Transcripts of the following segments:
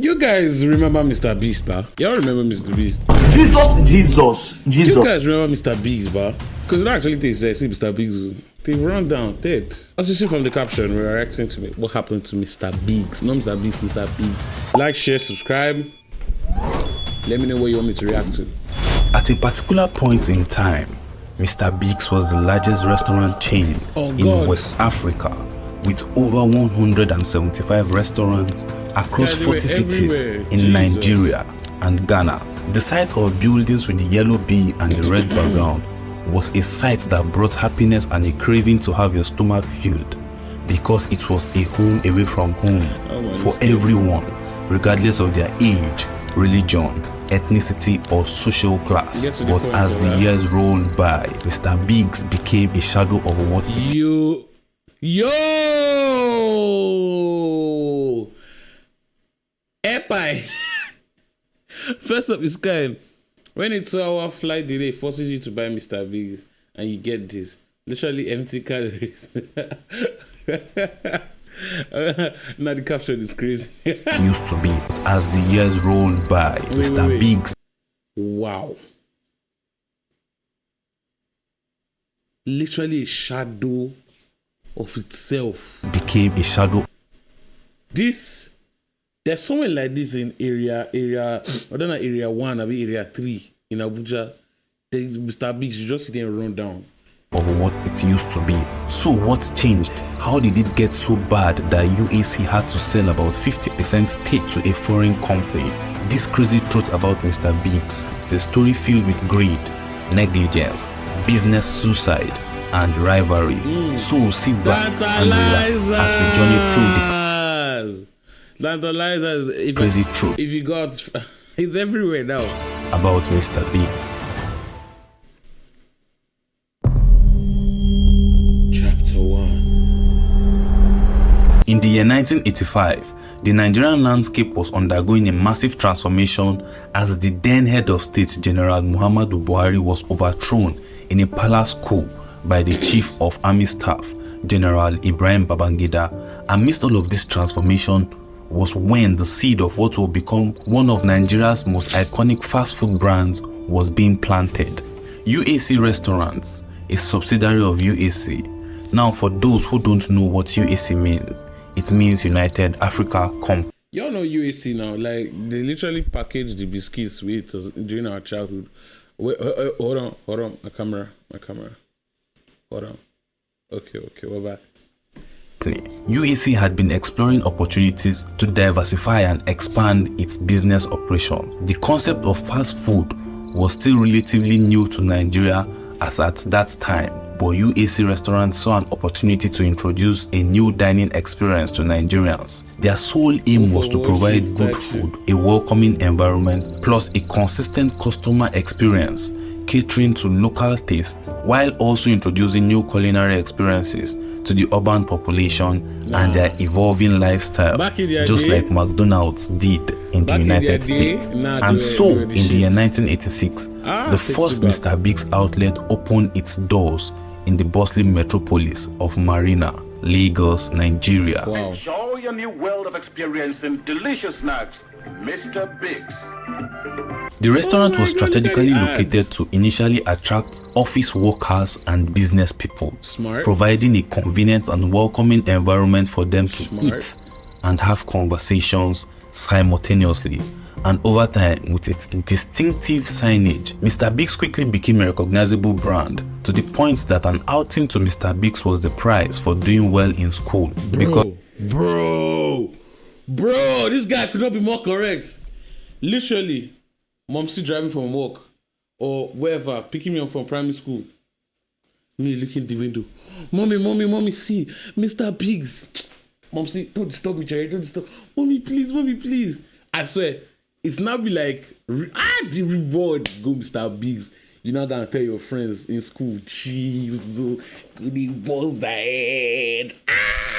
You guys remember Mr. Beast, bah? Y'all remember Mr. Beast? Jesus. You guys remember Mr. Biggs, bah? Because not actually they say Mr. Biggs. They run down dead. As you see from the caption, we are asking to me what happened to Mr. Biggs. Not Mr. Beast, Mr. Biggs. Like, share, subscribe. Let me know what you want me to react to. At a particular point in time, Mr. Biggs was the largest restaurant chain in West Africa, with over 175 restaurants across 40 cities in Nigeria and Ghana. The sight of buildings with the yellow bee and the red background was a sight that brought happiness and a craving to have your stomach filled, because it was a home away from home for everyone, regardless of their age, religion, ethnicity or social class. But as the years rolled by, Mr. Biggs became a shadow of what Epi. First of its kind. When it's our flight delay, forces you to buy Mr. Biggs, and you get this literally empty calories. Now the caption is crazy. It used to be. But as the years rolled by, Mr. Biggs. Wow. Literally a shadow of itself. Became a shadow. There's someone like this in area, I don't know, area 1, maybe area 3 in Abuja. Mr. Biggs, you just see them run down. Of what it used to be. So what changed? How did it get so bad that UAC had to sell about 50% stake to a foreign company? This crazy truth about Mr. Biggs, it's a story filled with greed, negligence, business suicide, and rivalry. So sit back and relax as we journey through the crazy truth. If you got, it's everywhere now. About Mr. Biggs. Chapter 1. In the year 1985, the Nigerian landscape was undergoing a massive transformation as the then head of state, General Muhammadu Buhari, was overthrown in a palace coup by the Chief of Army Staff, General Ibrahim Babangida. Amidst all of this transformation was when the seed of what will become one of Nigeria's most iconic fast food brands was being planted. UAC Restaurants, a subsidiary of UAC. Now, for those who don't know what UAC means, it means United Africa Company. Y'all know UAC now, like they literally packaged the biscuits we ate during our childhood. Wait, hold on, my camera. Hold on. Okay, we're back. UAC had been exploring opportunities to diversify and expand its business operation. The concept of fast food was still relatively new to Nigeria as at that time, but UAC Restaurants saw an opportunity to introduce a new dining experience to Nigerians. Their sole aim was to provide good food, a welcoming environment, plus a consistent customer experience, catering to local tastes, while also introducing new culinary experiences to the urban population and their evolving lifestyle, just like McDonald's did in the United States. And so, in the year 1986, the first Mr. Biggs outlet opened its doors in the bustling metropolis of Marina, Lagos, Nigeria. Wow. Enjoy your new world of experience in delicious snacks, Mr. Biggs. The restaurant was strategically located to initially attract office workers and business people, providing a convenient and welcoming environment for them to eat and have conversations simultaneously. And over time, with its distinctive signage, Mr. Biggs quickly became a recognizable brand, to the point that an outing to Mr. Biggs was the prize for doing well in school. Bro, this guy could not be more correct. Literally, Momsy driving from work or wherever, picking me up from primary school. Me looking the window. Mommy, see, Mr. Biggs. Momsy, don't disturb me, Jerry, don't disturb. Mommy, please. I swear, it's now be like, the reward, go Mr. Biggs. You know that, tell your friends in school, jeez, they bust their head.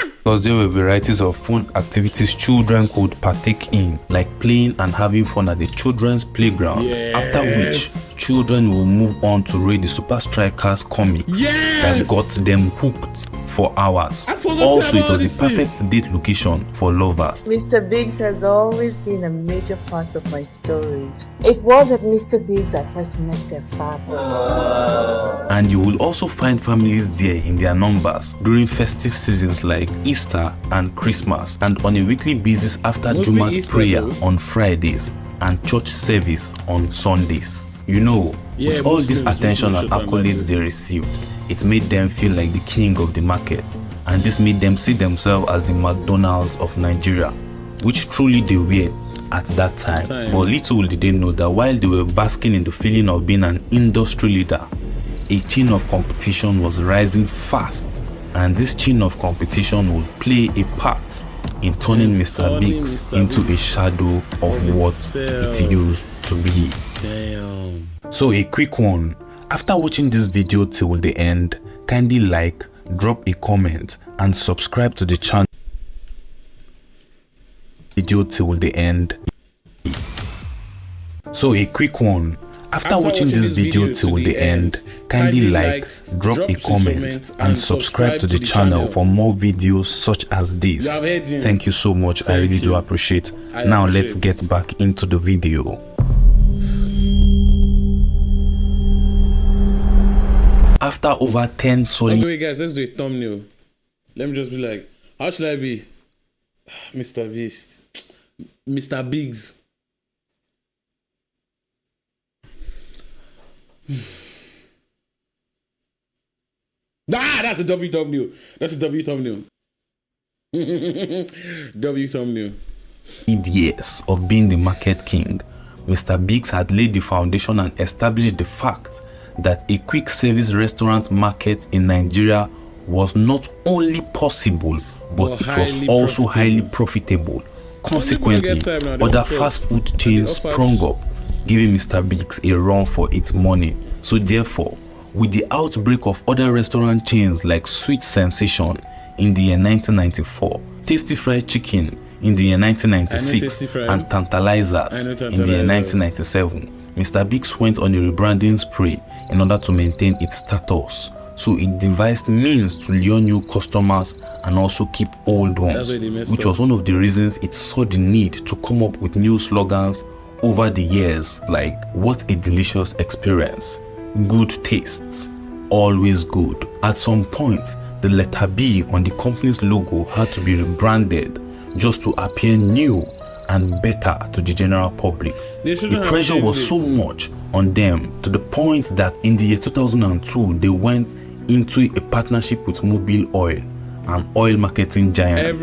Because there were varieties of fun activities children could partake in, like playing and having fun at the children's playground. After which, children will move on to read the Super Strikers comics that got them hooked for hours. I forgot Also, it about was the these things. perfect date location for lovers. Mr. Biggs has always been a major part of my story. It was at Mr. Biggs I first met their father. And you will also find families there in their numbers during festive seasons like Easter and Christmas, and on a weekly basis after Mostly Jumat Easter, prayer though. on Fridays and church service on Sundays. You know, Yeah, with all this Muslims, attention and Muslims should accolades they received, it made them feel like the king of the market, and this made them see themselves as the McDonald's of Nigeria, which truly they were at that time. But little did they know that while they were basking in the feeling of being an industry leader, a chain of competition was rising fast, and this chain of competition would play a part in turning Mr. Biggs into a shadow of what it used to be. Damn. So a quick one, after watching this video till the end, kindly like, drop a comment and subscribe to the channel video till the end. So a quick one, after watching this video till the end, kindly like, drop a comment and subscribe to the channel for more videos such as this. Thank you so much. I really do appreciate. Now let's get back into the video. After over 10 solid Okay, guys, let's do a thumbnail. Let me just be like, how should I be? Mr. Beast. Mr. Biggs. That's a W thumbnail. That's a W thumbnail. W thumbnail. years of being the market king, Mr. Biggs had laid the foundation and established the fact that a quick service restaurant market in Nigeria was not only possible, but it was also highly profitable. Consequently, other fast food chains sprung up, giving Mr. Biggs a run for its money. So therefore, with the outbreak of other restaurant chains like Sweet Sensation in the year 1994, Tasty Fried Chicken in the year 1996, and Tantalizers in the year 1997, Mr. Biggs went on a rebranding spree in order to maintain its status. So it devised means to lure new customers and also keep old ones, which was one of the reasons it saw the need to come up with new slogans over the years, like "What a delicious experience," "Good tastes," "Always good." At some point, the letter B on the company's logo had to be rebranded just to appear new and better to the general public. The pressure was so much on them to the point that in the year 2002 they went into a partnership with Mobil Oil, an oil marketing giant,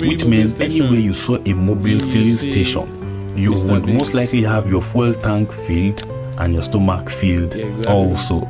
which meant anywhere you saw a mobile filling station, you would most likely have your fuel tank filled and your stomach filled also.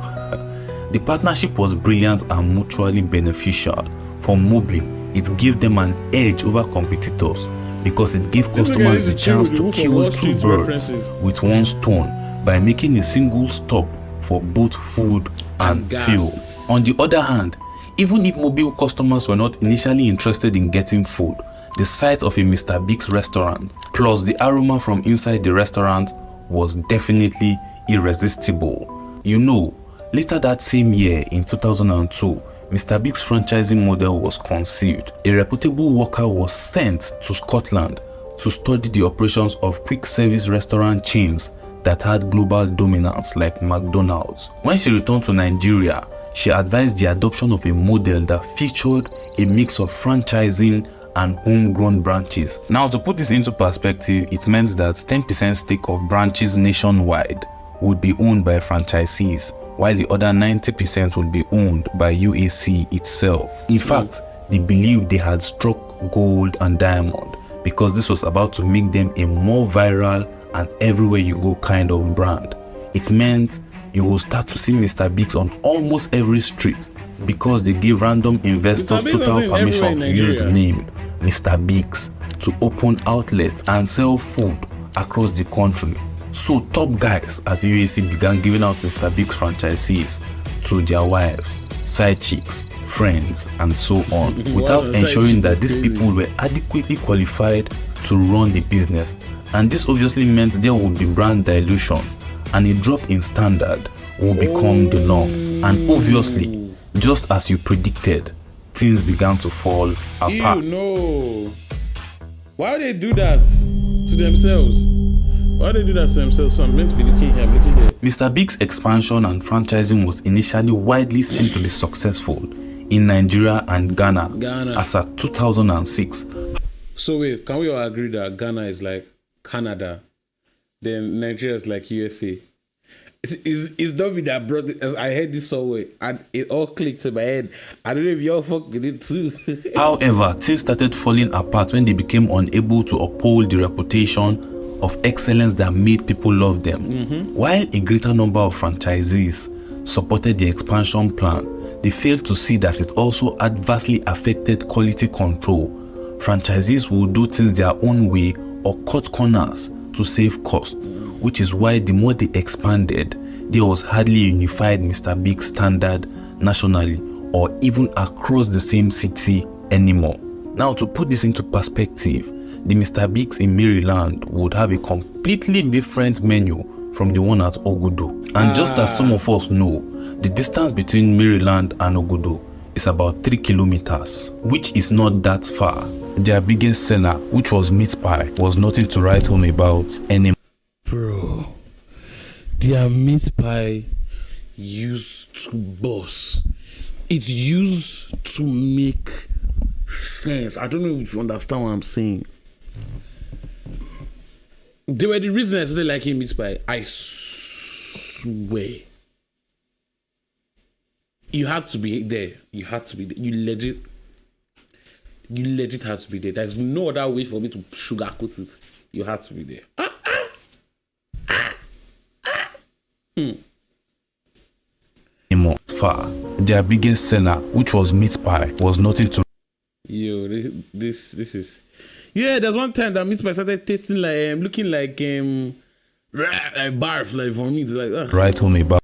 The partnership was brilliant and mutually beneficial. For Mobil, it gave them an edge over competitors because it gave customers the chance to kill two birds with one stone by making a single stop for both food and fuel. On the other hand, even if Mobil customers were not initially interested in getting food, the sight of a Mr. Biggs restaurant plus the aroma from inside the restaurant was definitely irresistible. You know, later that same year in 2002, Mr. Biggs' franchising model was conceived. A reputable worker was sent to Scotland to study the operations of quick service restaurant chains that had global dominance like McDonald's. When she returned to Nigeria, she advised the adoption of a model that featured a mix of franchising and homegrown branches. Now, to put this into perspective, it meant that 10% stake of branches nationwide would be owned by franchisees, while the other 90% would be owned by UAC itself. In fact, they believed they had struck gold and diamond because this was about to make them a more viral and everywhere you go kind of brand. It meant you will start to see Mr. Biggs on almost every street because they gave random investors total permission to use the name Mr. Biggs to open outlets and sell food across the country. So top guys at UAC began giving out Mr. Biggs franchisees to their wives, side chicks, friends, and so on, without ensuring that these people were adequately qualified to run the business. And this obviously meant there would be brand dilution and a drop in standard will become the norm. And obviously, just as you predicted, things began to fall apart. Ew, no. Why would they do that to themselves? Why would they do that to themselves? So I'm meant to be looking here, Mr. Biggs' expansion and franchising was initially widely seen to be successful in Nigeria and Ghana. As at 2006. So wait, can we all agree that Ghana is like Canada, then Nigeria is like USA? It's not me that brought it. I heard this somewhere and it all clicked in my head. I don't know if y'all fuck with it too. However, things started falling apart when they became unable to uphold the reputation of excellence that made people love them. While a greater number of franchisees supported the expansion plan, they failed to see that it also adversely affected quality control. Franchisees would do things their own way or cut corners to save costs, which is why the more they expanded, there was hardly a unified Mr. Biggs standard nationally or even across the same city anymore. Now, to put this into perspective, the Mr. Biggs in Maryland would have a completely different menu from the one at Ogudu. And just as some of us know, the distance between Maryland and Ogudu is about 3 kilometers, which is not that far. Their biggest seller, which was meat pie, was nothing to write home about anymore. Bro, their meat pie used to boss. It's used to make sense. I don't know if you understand what I'm saying. They were the reason I started liking meat pie. I swear. You had to be there. You had to be there. You legit had to be there. There's no other way for me to sugarcoat it. You had to be there. Anymore. Far. Their biggest seller, which was meat pie, was nothing to. Yo, this is. Yeah, there's one time that meat pie started tasting like looking like barf, like for me. It's like write home about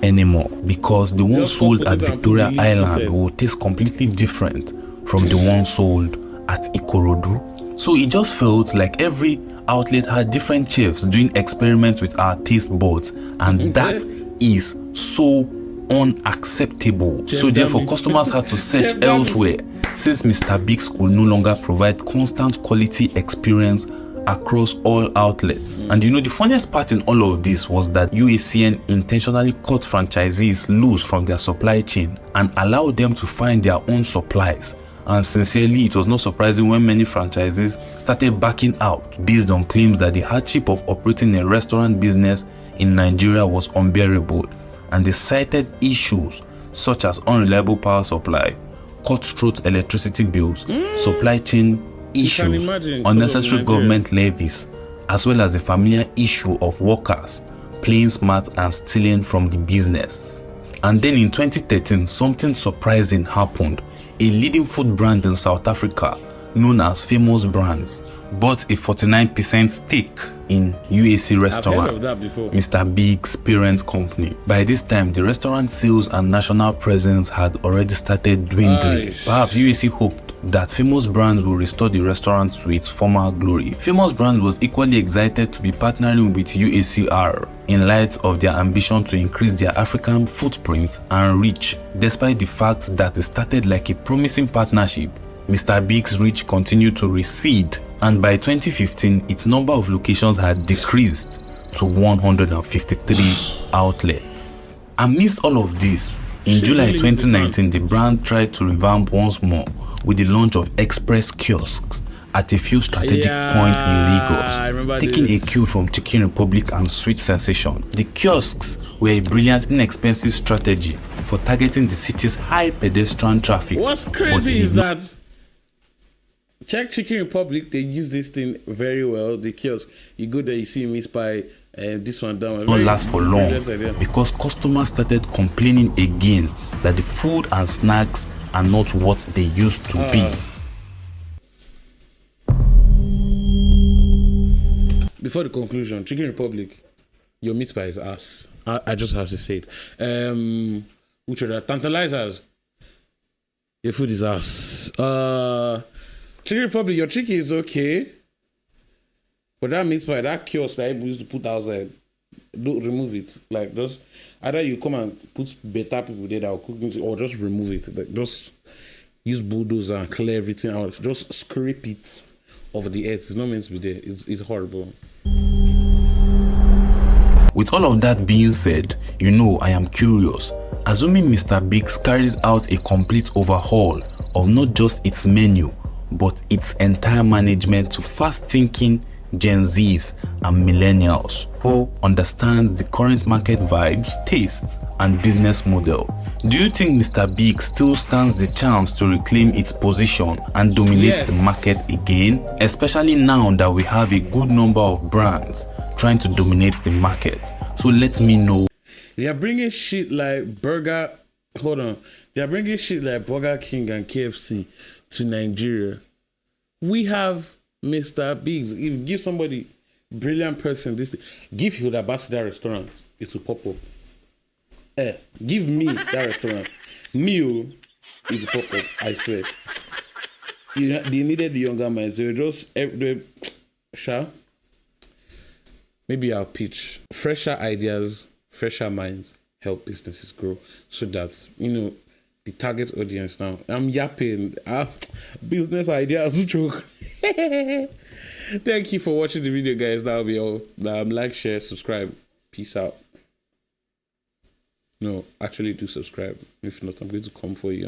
anymore, because the one sold at Victoria Island will taste completely different from the one sold at Ikorodu. So it just felt like every outlet had different chefs doing experiments with our taste buds, and that is so unacceptable. So therefore customers had to search elsewhere, since Mr. Biggs could no longer provide constant quality experience across all outlets. And you know, the funniest part in all of this was that UACN intentionally cut franchisees loose from their supply chain and allowed them to find their own supplies. And sincerely, it was not surprising when many franchisees started backing out based on claims that the hardship of operating a restaurant business in Nigeria was unbearable, and they cited issues such as unreliable power supply, cutthroat electricity bills, supply chain issues, unnecessary government levies, as well as the familiar issue of workers playing smart and stealing from the business. And then in 2013, something surprising happened. A leading food brand in South Africa, known as Famous Brands, bought a 49% stake in UAC Resturant, Mr. Biggs' parent company. By this time, the restaurant sales and national presence had already started dwindling. Perhaps UAC hoped that Famous Brands will restore the restaurant to its former glory. Famous Brands was equally excited to be partnering with UACR in light of their ambition to increase their African footprint and reach. Despite the fact that it started like a promising partnership, Mr. Biggs' reach continued to recede, and by 2015, its number of locations had decreased to 153 outlets. Amidst all of this, in July 2019, the brand tried to revamp once more with the launch of express kiosks at a few strategic points in Lagos, taking a cue from Chicken Republic and Sweet Sensation. The kiosks were a brilliant, inexpensive strategy for targeting the city's high pedestrian traffic. What's crazy is that check Chicken Republic, they use this thing very well. The kiosk, you go there, you see meat pie, this one down. It won't last for long because customers started complaining again that the food and snacks are not what they used to be. Before the conclusion, Chicken Republic, your meat pie is ass. I just have to say it. Which are the tantalizers? Your food is ass. Chicken Republic, your chicken is okay. But that meat pie, that kiosk that people used to put outside, don't remove it. Like just either you come and put better people there that will cook things, or just remove it. Like just use bulldozer and clear everything out. Just scrape it off the earth. It's not meant to be there. It's horrible. With all of that being said, you know I am curious. Assuming Mr. Biggs carries out a complete overhaul of not just its menu, but its entire management to fast-thinking Gen Zs and millennials who understand the current market vibes, tastes, and business model. Do you think Mr. Biggs still stands the chance to reclaim its position and dominate the market again? Especially now that we have a good number of brands trying to dominate the market. So let me know. They are bringing shit like Burger King and KFC to Nigeria. We have Mr. Biggs. If you give somebody brilliant person this, give Hilda Bassett restaurant, it will pop up. Give me that restaurant, it will pop up. I swear. They needed the younger minds. They were just maybe I'll pitch fresher ideas, fresher minds help businesses grow, so that the target audience now. I'm yapping. Business ideas. Thank you for watching the video, guys. That'll be all. Like, share, subscribe. Peace out. No, actually do subscribe. If not, I'm going to come for you.